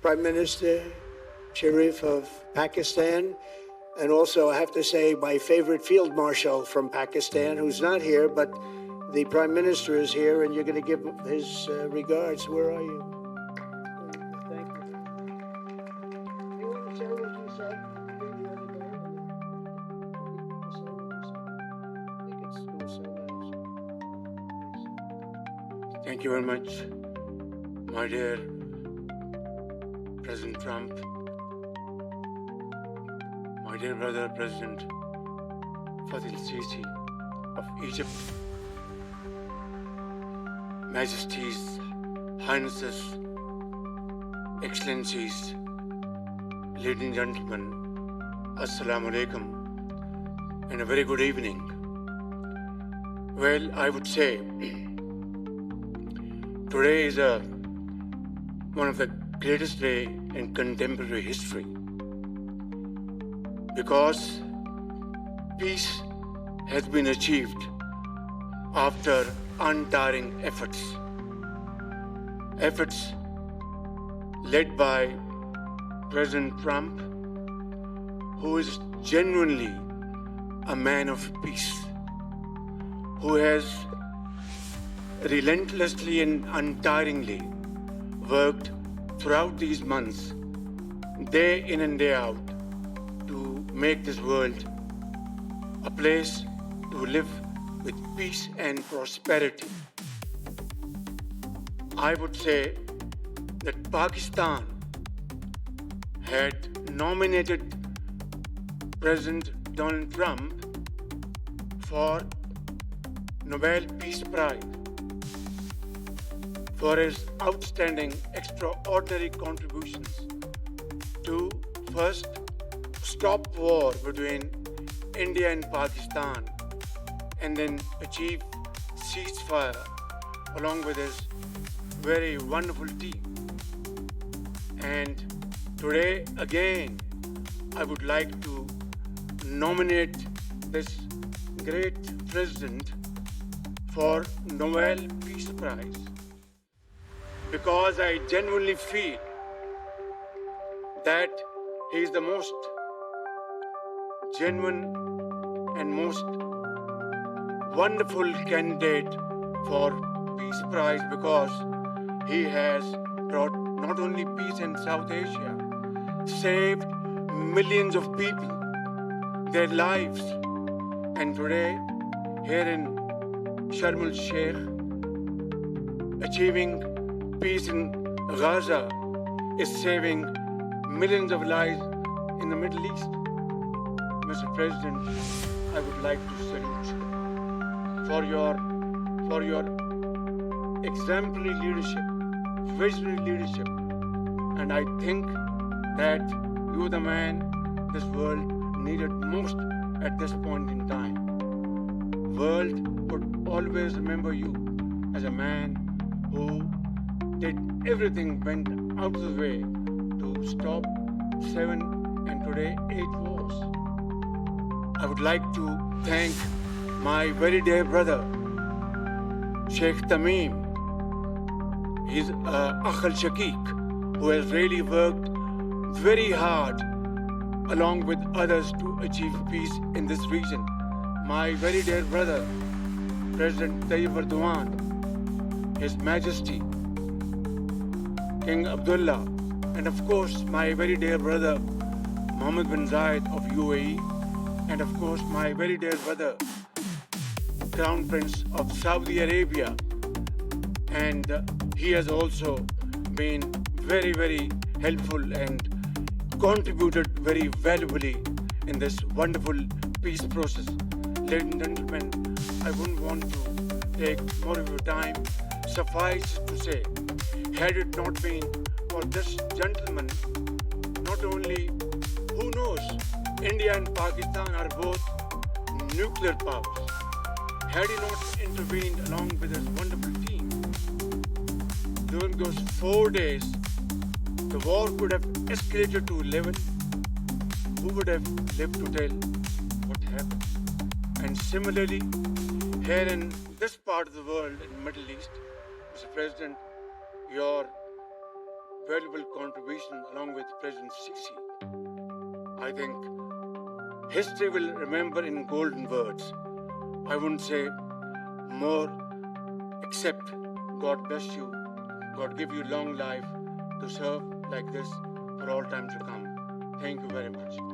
Prime Minister Sharif of Pakistan, and also I have to say my favorite Field Marshal from Pakistan, who's not here, but the Prime Minister is here, and you're going to give his regards. Where are you? Thank you. Do you want to say what you said the other day? I think it was so nice. Thank you very much, my dear President Trump, my dear brother President Faisal al-Sisi of Egypt, Majesties, Highnesses, Excellencies, ladies and gentlemen, Assalamu alaikum, and a very good evening. Well, I would say today is one of the greatest days in contemporary history, because peace has been achieved after untiring efforts led by President Trump, who is genuinely a man of peace, who has relentlessly and untiringly worked throughout these months, day in and day out, to make this world a place to live with peace and prosperity. I would say that Pakistan had nominated President Donald Trump for Nobel Peace Prize for his outstanding, extraordinary contributions to first stop war between India and Pakistan, and then achieve ceasefire along with his very wonderful team. And today again, I would like to nominate this great president for Nobel Peace Prize, because I genuinely feel that he is the most genuine and most wonderful candidate for Peace Prize, because he has brought not only peace in South Asia, saved millions of people, their lives, and today here in Sharm El-Sheikh, achieving peace in Gaza is saving millions of lives in the Middle East. Mr. President, I would like to salute you for your exemplary leadership, visionary leadership, and I think that you are the man this world needed most at this point in time. World would always remember you as a man who did everything, went out of the way to stop 7 and today 8 wars. I would like to thank my very dear brother, Sheikh Tamim. He's Akh al-Shaqiq, who has really worked very hard along with others to achieve peace in this region. My very dear brother, President Tayyip Erdogan, His Majesty, King Abdullah, and of course my very dear brother, Mohammed bin Zayed of UAE, and of course my very dear brother, Crown Prince of Saudi Arabia, and he has also been very, very helpful and contributed very valuably in this wonderful peace process. Ladies and gentlemen, I wouldn't want to take more of your time. Suffice to say, had it not been for this gentleman, not only, who knows, India and Pakistan are both nuclear powers. Had he not intervened along with his wonderful team, during those 4 days, the war could have escalated to 11. Who would have lived to tell what happened? And similarly, here in this part of the world, in the Middle East, Mr. President, your valuable contribution along with President Sisi. I think history will remember in golden words. I wouldn't say more, except God bless you, God give you long life to serve like this for all time to come. Thank you very much.